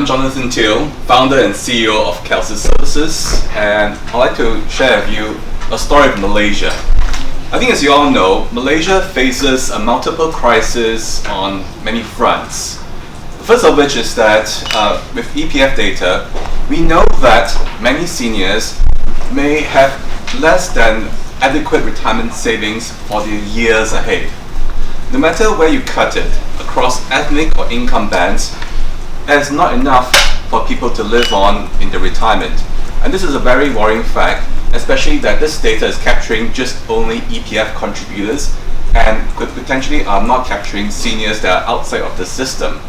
I'm Jonathan Teal, founder and CEO of Kelsey Services, and I'd like to share with you a story of Malaysia. I think as you all know, Malaysia faces a multiple crisis on many fronts. The first of which is that with EPF data, we know that many seniors may have less than adequate retirement savings for the years ahead. No matter where you cut it, across ethnic or income bands, there's not enough for people to live on in their retirement. And this is a very worrying fact, especially that this data is capturing just only EPF contributors and could potentially not capturing seniors that are outside of the system.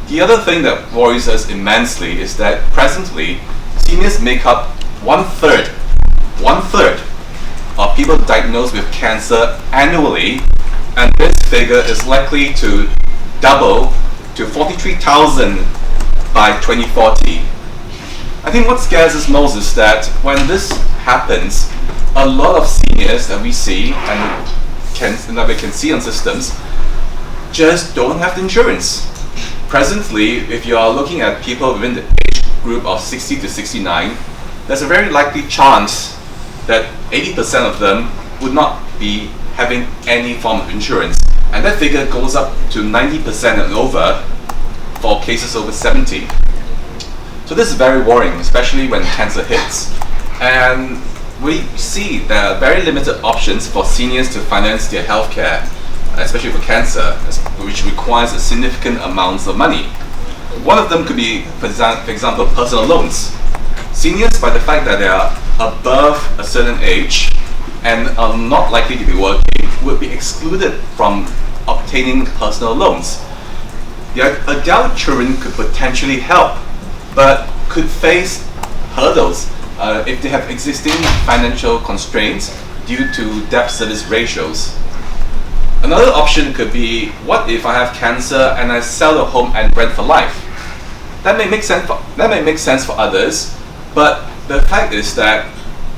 The other thing that worries us immensely is that presently, seniors make up one third of people diagnosed with cancer annually, and this figure is likely to double to 43,000 by 2040. I think what scares us most is that when this happens, a lot of seniors that we see and that we can see on systems just don't have the insurance. Presently, if you are looking at people within the age group of 60 to 69, there's a very likely chance that 80% of them would not be having any form of insurance. And that figure goes up to 90% and over for cases over 70. So this is very worrying, especially when cancer hits. And we see there are very limited options for seniors to finance their healthcare, especially for cancer, which requires a significant amounts of money. One of them could be, for example, personal loans. Seniors, by the fact that they are above a certain age and are not likely to be working, would be excluded from obtaining personal loans. Their adult children could potentially help, but could face hurdles if they have existing financial constraints due to debt service ratios. Another option could be, what if I have cancer and I sell the home and rent for life? That may make sense for others, but the fact is that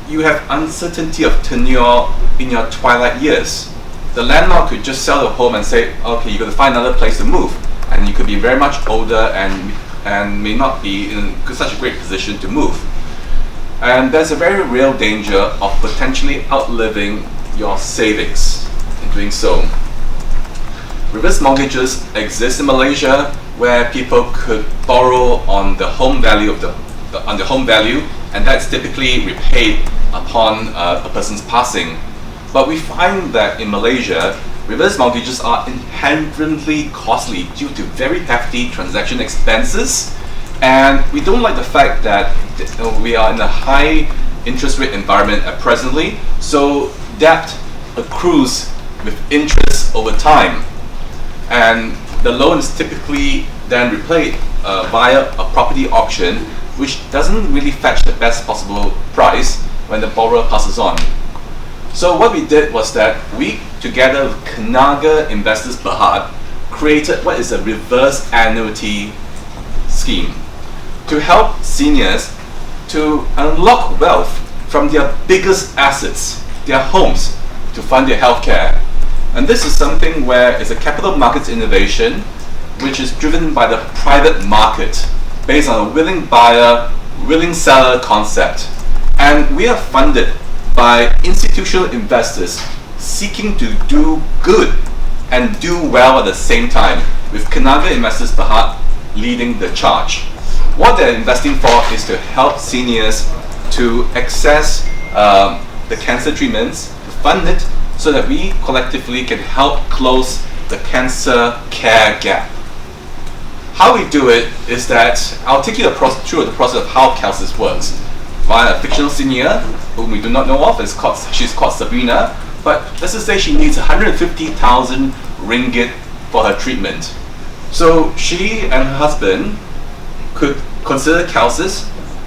you have uncertainty of tenure in your twilight years. The landlord could just sell the home and say, okay, you've got to find another place to move, and you could be very much older and may not be in such a great position to move. And there's a very real danger of potentially outliving your savings in doing so. Reverse mortgages exist in Malaysia, where people could borrow on the home value and that's typically repaid upon a person's passing. But we find that in Malaysia, reverse mortgages are inherently costly due to very hefty transaction expenses, and we don't like the fact that we are in a high interest rate environment presently, so debt accrues with interest over time, and the loan is typically then repaid via a property auction, which doesn't really fetch the best possible price when the borrower passes on. So what we did was that we, together with Kanaga Investors Berhad, created what is a reverse annuity scheme to help seniors to unlock wealth from their biggest assets, their homes, to fund their healthcare. And this is something where it's a capital markets innovation which is driven by the private market based on a willing buyer, willing seller concept. And we are funded by institutional investors seeking to do good and do well at the same time, with Kanaga Investors Berhad leading the charge. What they're investing for is to help seniors to access the cancer treatments, to fund it, so that we collectively can help close the cancer care gap. How we do it is that I'll take you through the process of how Kelsey works. Via a fictional senior whom we do not know of, she's called Sabrina, but let's just say she needs 150,000 ringgit for her treatment. So she and her husband could consider Kelsey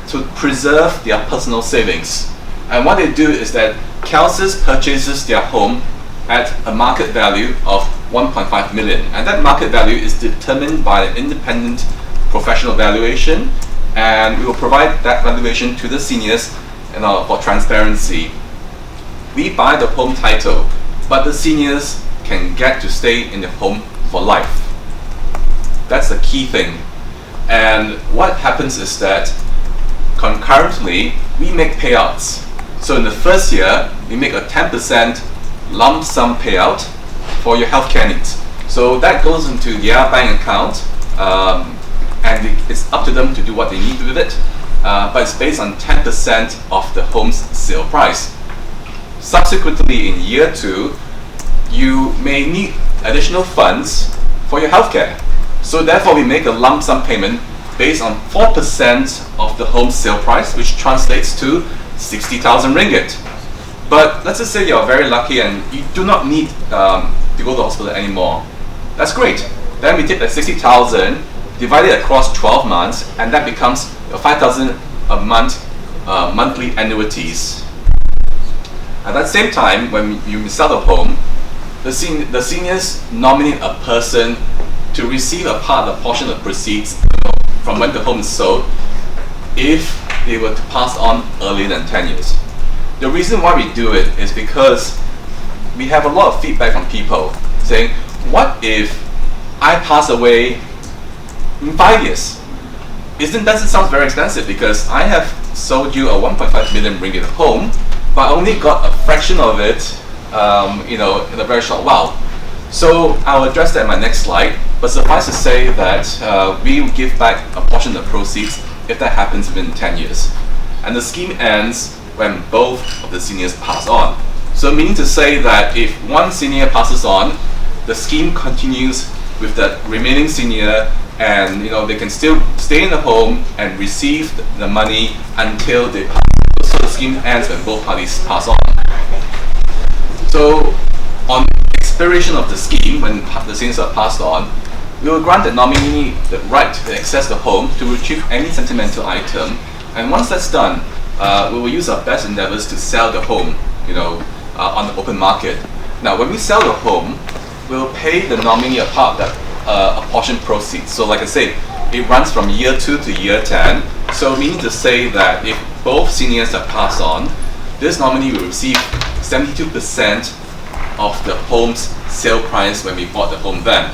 to preserve their personal savings. And what they do is that Kelsey purchases their home at a market value of 1.5 million, and that market value is determined by an independent professional valuation, and we will provide that valuation to the seniors for transparency. We buy the home title, but the seniors can get to stay in the home for life. That's the key thing. And what happens is that concurrently, we make payouts. So in the first year, we make a 10% lump sum payout for your healthcare needs. So that goes into their bank account, and it's up to them to do what they need with it. But it's based on 10% of the home's sale price. Subsequently, in year 2, you may need additional funds for your healthcare. So therefore, we make a lump sum payment based on 4% of the home sale price, which translates to 60,000 ringgit. But let's just say you're very lucky and you do not need to go to the hospital anymore. That's great. Then we take that 60,000, divide it across 12 months, and that becomes 5,000 a month, monthly annuities. At that same time, when you sell the home, the seniors nominate a person to receive a portion of proceeds from when the home is sold if they were to pass on earlier than 10 years. The reason why we do it is because we have a lot of feedback from people saying, what if I pass away in 5 years? Doesn't sound very expensive, because I have sold you a 1.5 million ringgit home, but I only got a fraction of it in a very short while. So I'll address that in my next slide, but suffice to say that we will give back a portion of the proceeds if that happens within 10 years. And the scheme ends when both of the seniors pass on. So meaning to say that if one senior passes on, the scheme continues with the remaining senior, and they can still stay in the home and receive the money until they pass. So the scheme ends when both parties pass on. So on expiration of the scheme, when the seniors are passed on, we will grant the nominee the right to access the home to retrieve any sentimental item, and once that's done, we will use our best endeavors to sell the home, on the open market. Now, when we sell the home, we'll pay the nominee a part of that apportioned proceeds. So, like I said, it runs from year 2 to year 10. So, meaning to say that if both seniors have passed on, this nominee will receive 72% of the home's sale price when we bought the home then.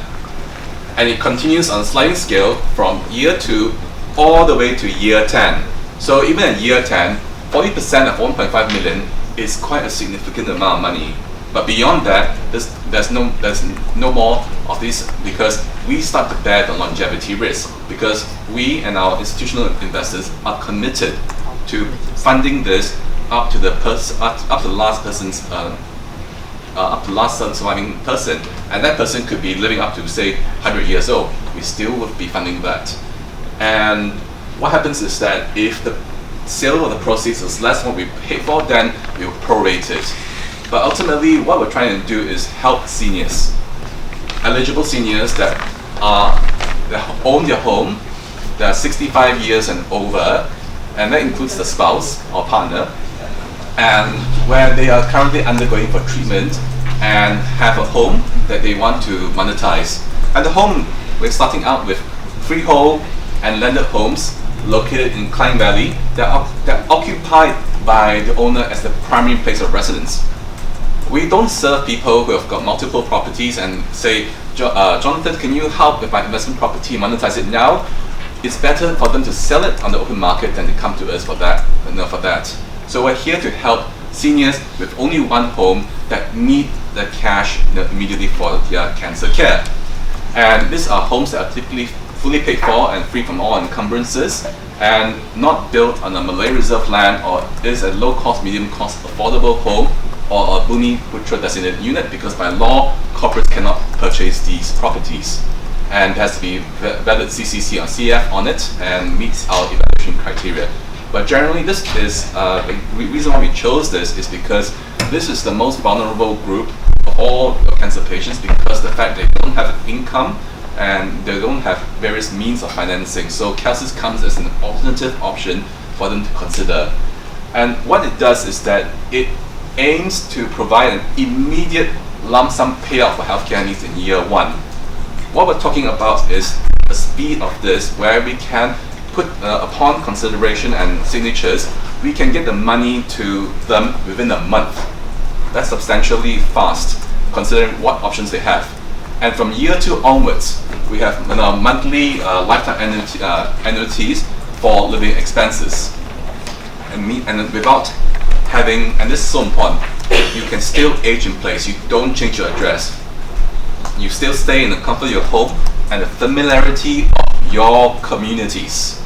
And it continues on a sliding scale from year 2 all the way to year 10. So even at year 10, 40% of 1.5 million is quite a significant amount of money. But beyond that, there's no more of this, because we start to bear the longevity risk, because we and our institutional investors are committed to funding this up to the last surviving person, and that person could be living up to, say, 100 years old. We still would be funding that. And what happens is that if the sale of the proceeds is less than what we paid for, then we will prorate it. But ultimately, what we're trying to do is help seniors, eligible seniors that own their home, that are 65 years and over, and that includes the spouse or partner, and where they are currently undergoing for treatment and have a home that they want to monetize. And the home, we're starting out with freehold and landed homes located in Klang Valley that are occupied by the owner as the primary place of residence. We don't serve people who have got multiple properties and say, Jonathan, can you help with my investment property, monetize it now? It's better for them to sell it on the open market than to come to us for that. So we're here to help seniors with only one home that need the cash immediately for their cancer care. And these are homes that are typically fully paid for and free from all encumbrances, and not built on a Malay reserve land, or is a low cost, medium cost, affordable home, or a Bumi Putra designated unit, because by law, corporates cannot purchase these properties. And there has to be valid CCC or CF on it and meets our evaluation criteria. But generally, this is the reason why we chose this is because this is the most vulnerable group of all cancer patients, because the fact they don't have income and they don't have various means of financing. So CALCIS comes as an alternative option for them to consider. And what it does is that it aims to provide an immediate lump sum payout for healthcare needs in year 1. What we're talking about is the speed of this, where we can put upon consideration and signatures, we can get the money to them within a month. That's substantially fast, considering what options they have. And from year 2 onwards, we have monthly lifetime annuities for living expenses, and without having, and this is so important, you can still age in place. You don't change your address. You still stay in the comfort of your home and the familiarity of your communities.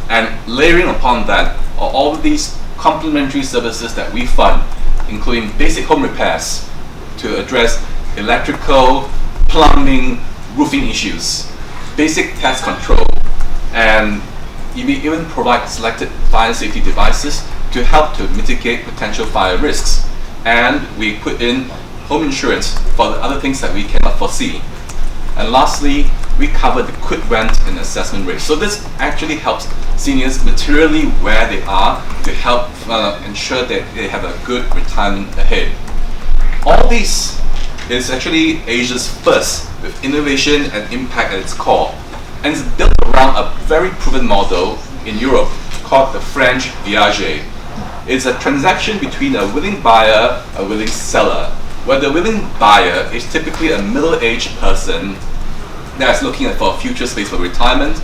And layering upon that are all of these complementary services that we fund, including basic home repairs to address electrical, plumbing, roofing issues, basic pest control, and we even provide selected fire safety devices to help to mitigate potential fire risks. And we put in home insurance for the other things that we cannot foresee. And lastly, we cover the quick rent and assessment rate. So this actually helps seniors materially where they are to help ensure that they have a good retirement ahead. All these is actually Asia's first with innovation and impact at its core, and it's built around a very proven model in Europe called the French viager. It's a transaction between a willing buyer, a willing seller, where the willing buyer is typically a middle-aged person that's looking for a future space for retirement,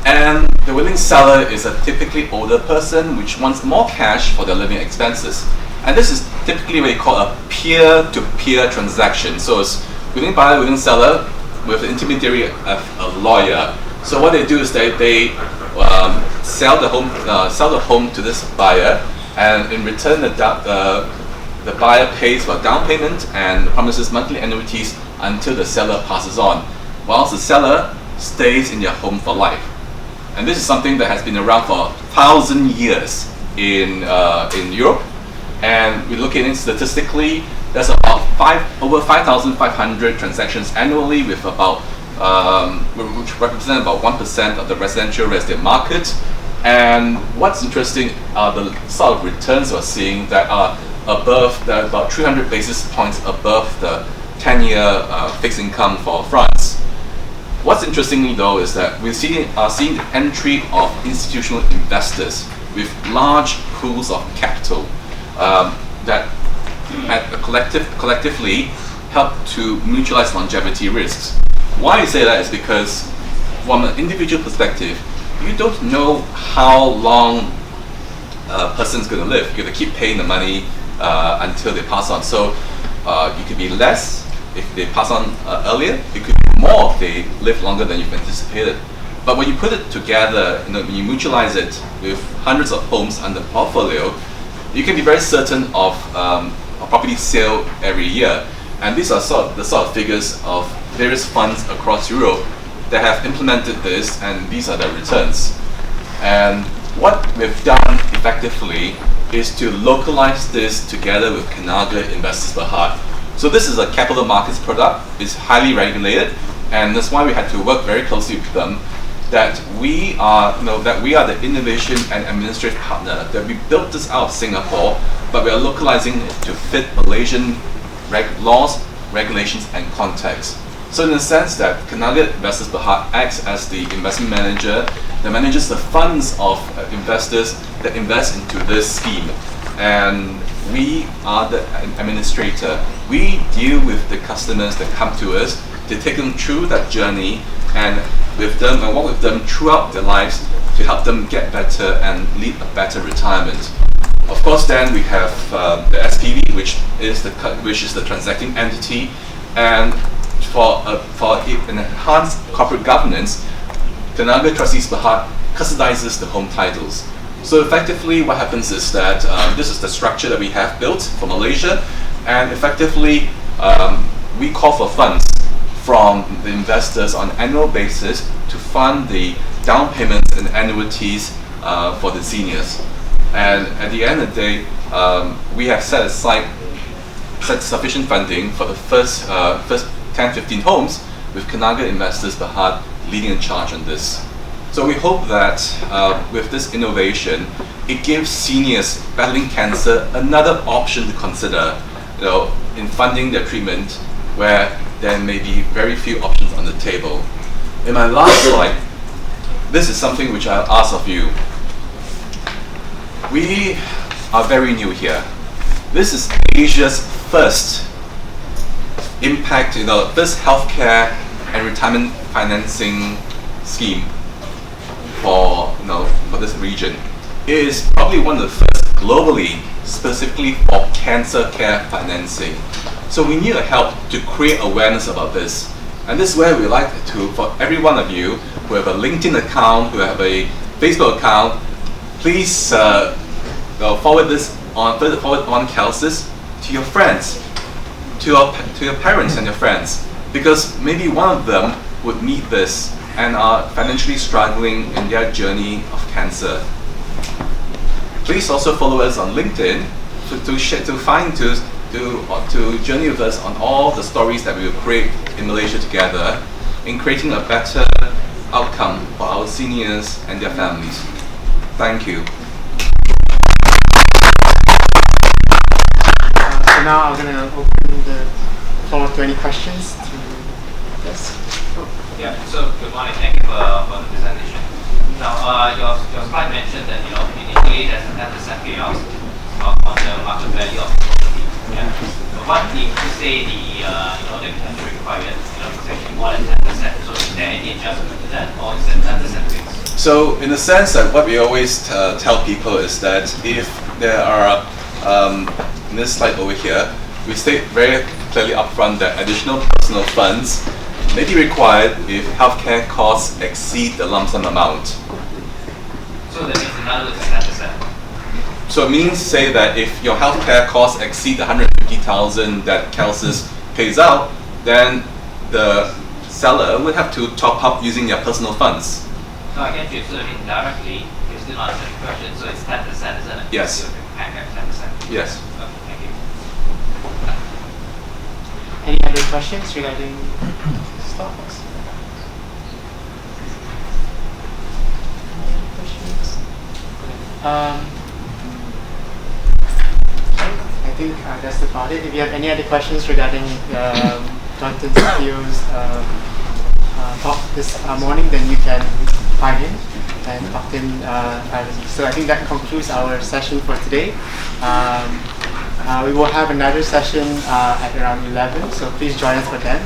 and the willing seller is a typically older person which wants more cash for their living expenses. And this is typically what you call a peer-to-peer transaction. So it's willing buyer, willing seller with an intermediary of a lawyer. So what they do is they sell the home to this buyer, and in return the buyer pays for down payment and promises monthly annuities until the seller passes on, whilst the seller stays in their home for life. And this is something that has been around for 1,000 years in Europe. And we look at it statistically, there's about over 5,500 transactions annually, with about which represent about 1% of the residential real estate market. And what's interesting are the sort of returns we're seeing that are about 300 basis points above the 10-year fixed income for France. What's interesting though is that we're seeing the entry of institutional investors with large pools of capital that collectively help to mutualize longevity risks. Why I say that is because from an individual perspective, you don't know how long a person's going to live. You're going to keep paying the money until they pass on. So it could be less if they pass on earlier. It could be more if they live longer than you've anticipated. But when you put it together, when you mutualize it with hundreds of homes under portfolio, you can be very certain of a property sale every year. And these are the sort of figures of various funds across Europe that have implemented this, and these are their returns. And what we've done effectively is to localize this together with Kanaga Investors Berhad. So this is a capital markets product. It's highly regulated, and that's why we had to work very closely with them. That we are the innovation and administrative partner. That we built this out of Singapore, but we are localizing it to fit Malaysian laws, regulations, and context. So in the sense that Kanaga Investors Berhad acts as the investment manager that manages the funds of investors that invest into this scheme, and we are the administrator. We deal with the customers that come to us to take them through that journey and with them and work with them throughout their lives to help them get better and lead a better retirement. Of course, then we have the SPV, which is the transacting entity, and for an enhanced corporate governance, Kanaga Trustees Berhad custodizes the home titles. So effectively, what happens is that this is the structure that we have built for Malaysia, and effectively we call for funds from the investors on an annual basis to fund the down payments and annuities for the seniors. And at the end of the day, we have set sufficient funding for the first 10-15 homes, with Kanaga Investors Berhad leading in charge on this. So we hope that with this innovation, it gives seniors battling cancer another option to consider, in funding their treatment, where there may be very few options on the table. In my last slide, this is something which I'll ask of you. We are very new here. This is Asia's first impact, first healthcare and retirement financing scheme for for this region. It is probably one of the first globally, specifically for cancer care financing. So we need help to create awareness about this. And this is where we like to, for every one of you who have a LinkedIn account, who have a Facebook account, please forward on CALSIS to your friends, to your parents and your friends, because maybe one of them would need this and are financially struggling in their journey of cancer. Please also follow us on LinkedIn to journey with us on all the stories that we will create in Malaysia together in creating a better outcome for our seniors and their families. Thank you. So now I'm going to open the floor to any questions. Yes. Yeah. So good morning. Thank you for the presentation. Now, your slide mentioned that initially there's a 10% payout on the market value of the property. Yeah. So what if you say the cash required is actually more than 10%? So is there any adjustment to that, or is it 10% fixed? So in the sense that what we always tell people is that if there are in this slide over here, we state very clearly upfront that additional personal funds may be required if healthcare costs exceed the lump sum amount. So that means in other words, it's 10%. So it means, say that if your healthcare costs exceed the 150,000 that CALSIS pays out, then the seller would have to top up using their personal funds. So I get you. So indirectly, you're still answering the question. So it's 10%, isn't it? Yes. So 10%. Yes. Okay, thank you. Any other questions regarding stocks? Any questions? I think that's about it. If you have any other questions regarding Jonathan CEO's talk this morning, then you can find him and talk to him privately. So I think that concludes our session for today. We will have another session at around 11, so please join us for that.